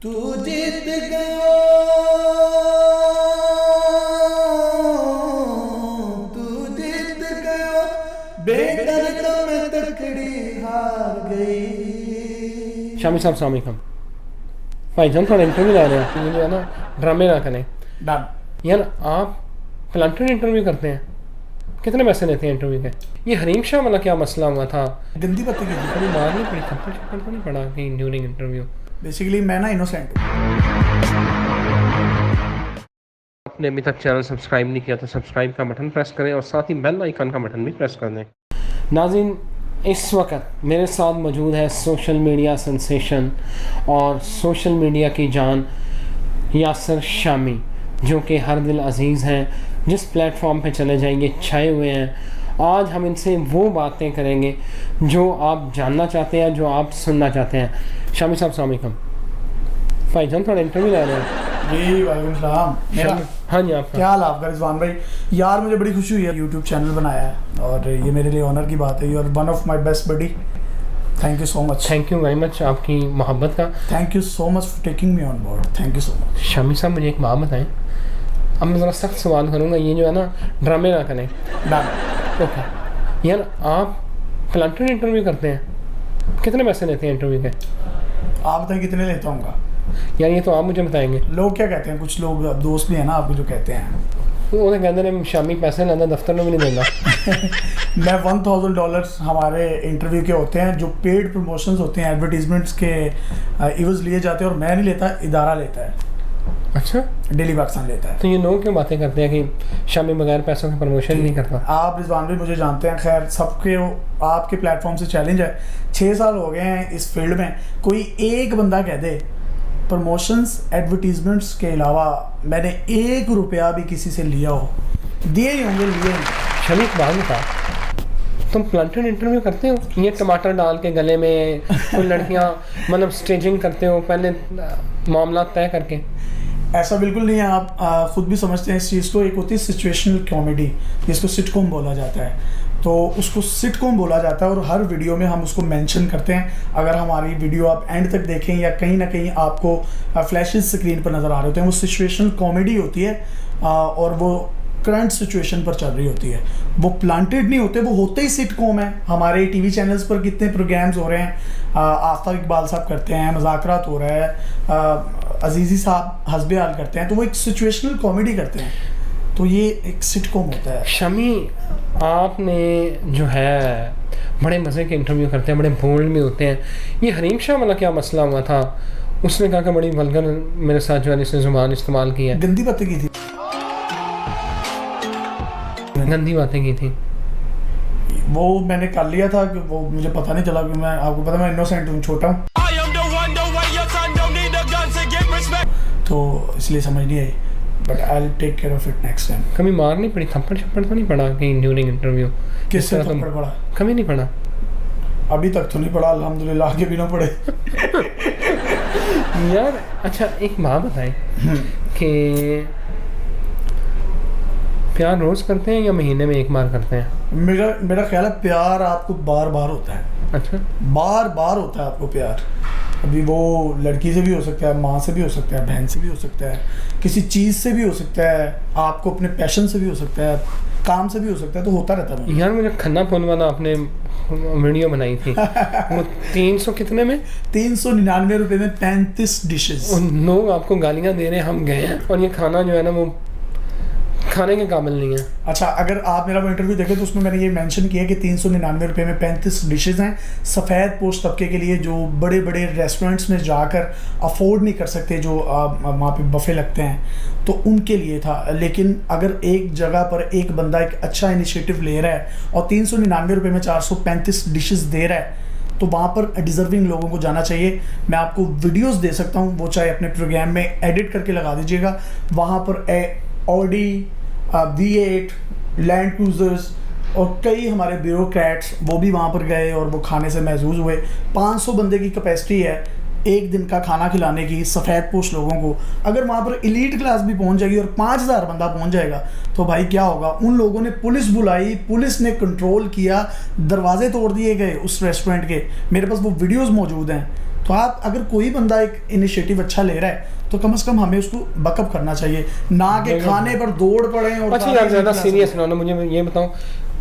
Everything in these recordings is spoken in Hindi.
तू जीत गयो, तू जीत गयो, बेटर तो मैं तकड़ी हार गई। शामी साहब अस्सलाम वालेकुम। भाईजान थोड़ा इंटरव्यू ला रहे हैं, ये जो है ना ड्रामे ना करें डन। यार आप प्लांटेड इंटरव्यू करते हैं, कितने पैसे लेते हैं इंटरव्यू के? ये हरीम शाह वाला क्या मसला हुआ था? गंदी बातें की थी। कभी मार नहीं पड़ी, थप्पड़ छप्पड़ तो नहीं पड़ा कहीं ड्यूरिंग इंटरव्यू? बेसिकली मैं ना इनोसेंट हूँ। आपने अभी तक चैनल सब्सक्राइब नहीं किया तो सब्सक्राइब का बटन प्रेस करें और साथ ही बेल आइकन का बटन भी प्रेस कर दें। नाज़रीन, इस वक्त मेरे साथ मौजूद है सोशल मीडिया सेंसेशन और सोशल मीडिया की जान यासर शामी, जो कि हर दिल अजीज़ हैं, जिस प्लेटफॉर्म पे चले जाएंगे छाए हुए हैं। आज हम इनसे वो बातें करेंगे जो आप जानना चाहते हैं, जो आप सुनना चाहते हैं। शामी साहब अस्सलाम वालेकुम। भाईजान थोड़ा इंटरव्यू ले रहे हैं। जी वालेकुम सलाम। मेरा हाँ जी, आपका क्या हाल है आपका रिजवान भाई? यार मुझे बड़ी खुशी हुई है, यूट्यूब चैनल बनाया है और ये मेरे लिए ऑनर की बात है। You are one of my best buddy. Thank you so much. Thank you very much आपकी मोहब्बत का। Thank you so much for taking me on board. Thank you so much. Shami साहब मुझे एक बात बताएं, अब मैं ज़रा सख्त सवाल करूँगा, ये जो है ना ड्रामे ना करें। डन। ओके, यार आप प्लांटेड इंटरव्यू करते हैं, कितने पैसे लेते हैं इंटरव्यू के? आप बताएं कितने लेता हूँ? यार ये तो आप मुझे बताएंगे। लोग क्या कहते हैं, कुछ लोग दोस्त भी हैं ना आपको जो कहते हैं वो तो कहते हैं शामी पैसे लेना, दफ्तर में भी नहीं देना। मैं $1000 हमारे इंटरव्यू के होते हैं, जो पेड प्रमोशंस होते हैं, एडवर्टीजमेंट्स के इवज लिए जाते हैं और मैं नहीं लेता, इदारा लेता है। अच्छा, डेली पाकिस्तान लेता है। तो ये लोग क्यों बातें करते हैं कि शामी बगैर पैसों की प्रमोशन नहीं करता? आप रिजवान भी मुझे जानते हैं, खैर सबके आपके प्लेटफॉर्म से चैलेंज है। 6 साल हो गए हैं इस फील्ड में, कोई एक बंदा कह दे प्रमोशंस एडवर्टीजमेंट्स के अलावा मैंने ₹1 भी किसी से लिया हो, दिए ही होंगे, लिए होंगे। शामी एक बात बता, तुम प्लांटेड इंटरव्यू करते हो? ये टमाटर डाल के गले में कोई लड़कियां मतलब स्टेजिंग करते हो पहले मामला तय करके? ऐसा बिल्कुल नहीं है। आप खुद भी समझते हैं इस चीज़ को। एक होती है सिचुएशनल कॉमेडी, जिसको सिटकॉम बोला जाता है, तो उसको सिटकॉम बोला जाता है और हर वीडियो में हम उसको मेंशन करते हैं। अगर हमारी वीडियो आप एंड तक देखें या कहीं ना कहीं आपको फ्लैशेस स्क्रीन पर नज़र आ रहे होते हैं, वो सिचुएशनल कॉमेडी होती है और वो करंट सिचुएशन पर चल रही होती है। वो प्लांटेड नहीं होते, वो होते ही सिटकॉम है। हमारे टीवी चैनल्स पर कितने प्रोग्राम्स हो रहे हैं, आफ्ताब इकबाल साहब करते हैं, मज़ाकरात हो रहा है, अजीज़ी साहब हस्बे हाल करते हैं, तो वो एक सिचुएशनल कॉमेडी करते हैं, तो ये एक सिटकॉम होता है। शमी, आपने जो है बड़े मज़े के इंटरव्यू करते हैं, बड़े बोल्ड भी होते हैं। ये हरीम शाह वाला क्या मसला हुआ था? उसने कहा कि बड़ी वल्गर मेरे साथ जो है इसने ज़ुबान इस्तेमाल की है, गंदी बातें की थी, गंदी बातें की थी। वो मैंने कर लिया था कि वो मुझे पता नहीं चला कि मैं, आपको पता मैं इनोसेंट हूँ, छोटा हूँ, तो इसलिए समझ नहीं आई। But I will take care of it next time. कभी मार नहीं पड़ी, थप्पड़ छप्पड़ तो नहीं पड़ा कहीं ड्यूरिंग इंटरव्यू? किससे थप्पड़ पड़ा? कभी नहीं पड़ा? अभी तक तो नहीं पड़ा अल्हम्दुलिल्लाह, आगे भी ना पड़े। यार अच्छा एक बात बताएं कि प्यार रोज़ करते हैं या महीने में एक बार करते हैं? मेरा ख्याल है प्यार आपको बार बार होता है। अच्छा, बार बार होता है आपको प्यार। अभी वो लड़की से भी हो सकता है, माँ से भी हो सकता है, बहन से भी हो सकता है, किसी चीज़ से भी हो सकता है, आपको अपने पैशन से भी हो सकता है, काम से भी हो सकता है, तो होता रहता है। यार मुझे खन्ना फोन वाला आपने वीडियो बनाई थी, वो 300 कितने में? 399 रुपये में 35 डिशेस। लोग आपको गालियाँ दे रहे हैं, हम गए हैं और ये खाना जो है ना वो खाने के काबिल नहीं है। अच्छा, अगर आप मेरा वो इंटरव्यू देखें तो उसमें मैंने ये मेंशन किया कि 399 रुपये में 35 डिशेज़ हैं, सफ़ेद पोश तबके के लिए, जो बड़े बड़े रेस्टोरेंट्स में जाकर अफोर्ड नहीं कर सकते, जो वहाँ पे बफे लगते हैं, तो उनके लिए था। लेकिन अगर एक जगह पर एक बंदा एक अच्छा इनिशिएटिव ले रहा है और 399 रुपये में 435 डिशेज़ दे रहा है, तो वहाँ पर डिज़र्विंग लोगों को जाना चाहिए। मैं आपको वीडियोस दे सकता हूँ, वो चाहे अपने प्रोग्राम में एडिट करके लगा दीजिएगा। वहाँ पर ऑडी, V8, लैंड क्रूजर्स और कई हमारे ब्यूरोक्रेट्स वो भी वहाँ पर गए और वो खाने से महजूज हुए। 500 बंदे की कैपेसिटी है एक दिन का खाना खिलाने की सफ़ेद पोश लोगों को। अगर वहाँ पर एलीट क्लास भी पहुँच जाएगी और 5000 बंदा पहुँच जाएगा तो भाई क्या होगा। उन लोगों ने पुलिस बुलाई, पुलिस ने कंट्रोल किया, दरवाजे तोड़ दिए गए उस रेस्टोरेंट के। मेरे पास वो वीडियोस मौजूद हैं। तो आप अगर कोई बंदा एक इनिशिएटिव अच्छा ले रहा है तो कम से कम हमें उसको बकअप करना चाहिए, ना कि खाने पर दौड़ पड़े। और अच्छा यार ज़्यादा सीरियस ना, मुझे ये बताओ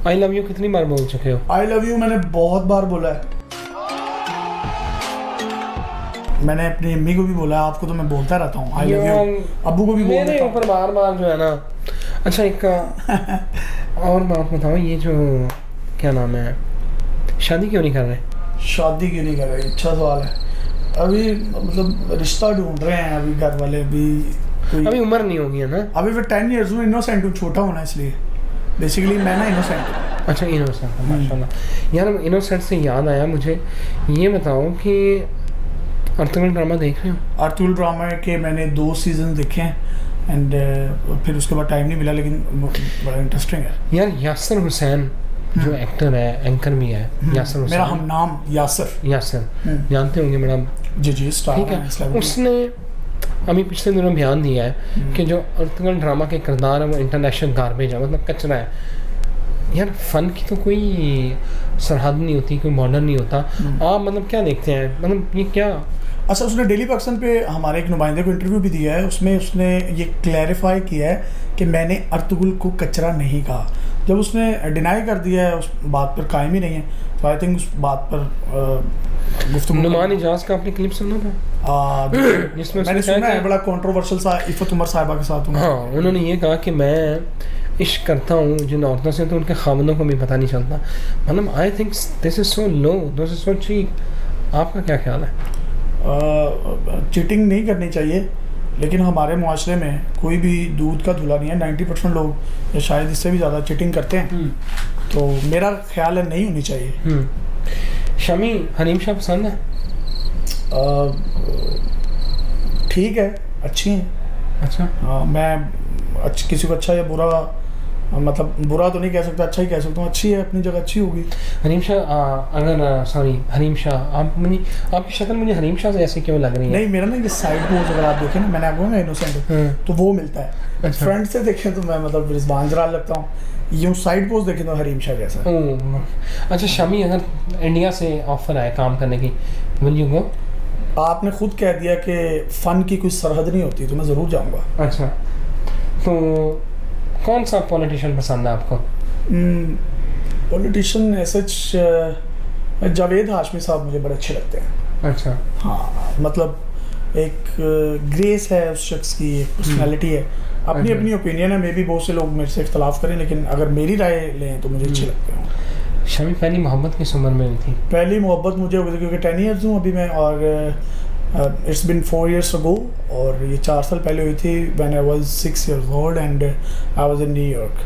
आई लव यू कितनी बार बोल चुके हो? आई लव यू मैंने बहुत बार बोला है, मैंने अपनी अम्मी को भी बोला है, आपको तो मैं बोलता रहता हूँ आई लव यू, अब्बू को भी बोल देता हूँ। ऊपर बार बार जो है ना। अच्छा एक और बात बताओ, ये जो क्या नाम है, शादी क्यों नहीं कर रहे? शादी क्यों नहीं कर रहे, अच्छा सवाल है। अभी मतलब रिश्ता ढूंढ रहे हैं अभी घर वाले, अभी उम्र नहीं होगी है ना? अभी मैं 10 ईयर्स हूँ, इनोसेंट हूँ, छोटा होना इसलिए बेसिकली मैं ना इनोसेंट हूँ। अच्छा इनोसेंट, माशाल्लाह। यार इनोसेंट से याद आया मुझे, ये बताओ कि अर्तुगरुल ड्रामा देख रहे हो? अर्तुगरुल ड्रामा के मैंने 2 सीजन देखे हैं एंड फिर उसके बाद टाइम नहीं मिला, लेकिन बड़ा इंटरेस्टिंग है यार। यासिर हुसैन जो एक्टर है, एंकर भी है, यासिर हुसैन, मेरा हम नाम यासिर जानते होंगे मैडम? जी स्टार ठीक है। उसने अभी पिछले दिनों बयान दिया है कि जो अर्तुगरुल ड्रामा के किरदार है वो इंटरनेशनल गार्बेज है, मतलब कचरा है। यार फ़न की तो कोई सरहद नहीं होती, कोई बॉर्डर नहीं होता। आप मतलब क्या देखते हैं, मतलब ये क्या? अच्छा, उसने डेली पाकिस्तान पे हमारे एक नुमाइंदे को इंटरव्यू भी दिया है, उसमें उसने ये क्लैरिफाई किया है कि मैंने अर्तुगरुल को कचरा नहीं कहा। जब उसने डिनाई कर दिया है, उस बात पर कायम ही नहीं है, तो आई थिंक उस बात पर गुफ्तगू। नुमान इजाज का आपने क्लिप सुना था? जिसमें मैंने सुना है, बड़ा कंट्रोवर्शियल सा इफ़त उमर साहिबा के साथ। हाँ, उन्होंने ये कहा कि मैं इश्क करता हूँ जिन औरतों से तो उनके खामदों को भी पता नहीं चलता। मतलब I think this is so low, this is so cheap. आपका क्या ख्याल है? चीटिंग नहीं करनी चाहिए, लेकिन हमारे मुआशरे में कोई भी दूध का धुला नहीं है। 90% लोग या शायद इससे भी ज़्यादा चीटिंग करते हैं, तो मेरा ख्याल है नहीं होनी चाहिए। शमी हनीम शाह पसंद है? ठीक है, अच्छी हैं। अच्छा मैं किसी को अच्छा या बुरा, मतलब बुरा तो नहीं कह सकता, अच्छा ही कह सकता हूँ। अच्छी है, अपनी जगह अच्छी होगी। हनीम शाह अगर सॉरी हनीम शाह, आपकी शक्ल मुझे हनीम शाह से ऐसे क्यों लग रही है? नहीं, मेरा ना ये साइड पोज अगर आप देखें ना, मैंने आपको ना इनोसेंट तो वो मिलता है। अच्छा। फ्रंट से देखें तो मैं मतलब रिजवान जलाल लगता हूँ, यूँ साइड पोज देखें तो हरीम शाह जैसा। अच्छा शमी, अगर इंडिया से ऑफर आए काम करने की, विल यू गो? आपने खुद कह दिया कि फ़न की कोई सरहद नहीं होती, तो मैं ज़रूर जाऊँगा। अच्छा, तो कौन सा पॉलिटिशियन पसंद है आपको? पॉलिटिशियन ऐसे जावेद हाशमी साहब मुझे बड़े अच्छे लगते हैं। अच्छा। हाँ, मतलब एक ग्रेस है उस शख्स की, एक पर्सनैलिटी है, अपनी अपनी ओपिनियन है। मे बी बहुत से लोग मेरे से इख्तलाफ करें, लेकिन अगर मेरी राय लें तो मुझे अच्छे लगते हैं। शमी, पहली मोहब्बत किस उम्र में हुई थी? पहली मोहब्बत मुझे हो गई, क्योंकि 10 ईयर्स हूँ अभी मैं, और इट्स बिन 4 years ago, और ये 4 साल पहले हुई थी when I was 6 years old and I was in New York।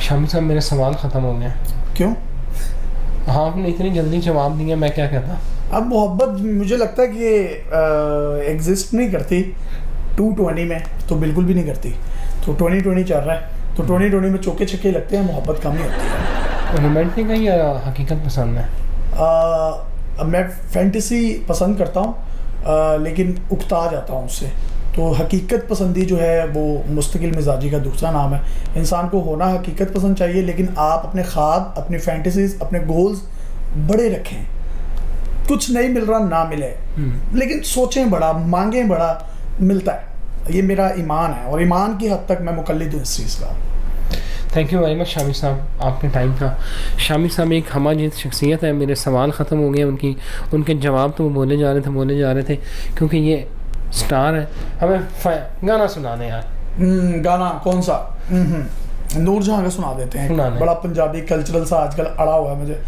Shami साहब, मेरे सवाल ख़त्म हो गए। क्यों? हाँ, आपने इतनी जल्दी जवाब दिया, मैं क्या कहता। अब मोहब्बत मुझे लगता है कि एग्जिस्ट नहीं करती 220 में, तो बिल्कुल भी नहीं करती। तो 2020 चल रहा है, तो 2020 में चौके छक्के लगते हैं, मोहब्बत कम ही होती है। रोमांटिक है या हकीकत पसंद है? मैं फैंटेसी पसंद करता हूँ, लेकिन उकता जाता हूँ उससे। तो हकीकत पसंदी जो है वो मुस्तकिल मिजाजी का दूसरा नाम है। इंसान को होना हकीकत पसंद चाहिए, लेकिन आप अपने ख्वाब, अपनी फैंटेसीज, अपने गोल्स बड़े रखें। कुछ नहीं मिल रहा ना मिले, लेकिन सोचें बड़ा, मांगें बड़ा, मिलता है। ये मेरा ईमान है, और ईमान की हद तक मैं मुकल्लिद हूँ इस चीज़ का। Thank you very much Shami साहब, आपके टाइम का। शामी साहब एक हमाजीत शख्सियत है। मेरे सवाल ख़त्म हो गए, उनके जवाब तो वो बोले जा रहे थे, क्योंकि ये स्टार है। हमें गाना सुना दें यार। गाना कौन सा? नूरजहां का सुना देते हैं। बड़ा पंजाबी कल्चरल सा आजकल अड़ा हुआ है मुझे।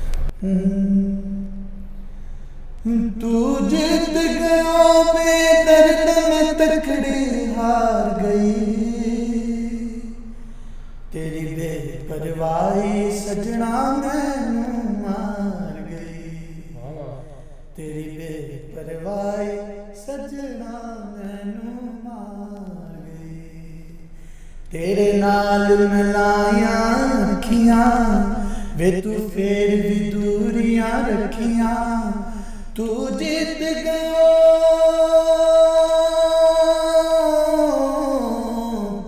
तू जीत गया मैं दर्द में तकड़ी हार गई, तेरी बेपरवाही सजना मैनू मार गई, तेरी बेपरवाही सजना मैनू मार गई, तेरे नाल मिलाया अखियां वे तू फिर भी दूरियां रखियां, तू जीत गयो,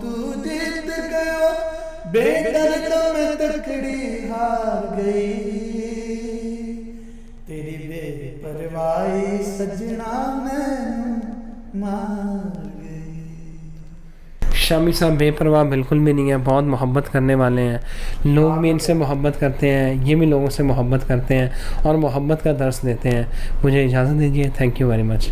तू जीत गयो, बेदर्द में तकड़ी हार गई, तेरी बेपरवाही मार गए। शामी साहब बेपरवाह बिल्कुल भी नहीं है, बहुत मोहब्बत करने वाले हैं, लोग भी इनसे मोहब्बत करते हैं, ये भी लोगों से मोहब्बत करते हैं और मोहब्बत का दर्स देते हैं। मुझे इजाज़त दीजिए, थैंक यू वेरी मच।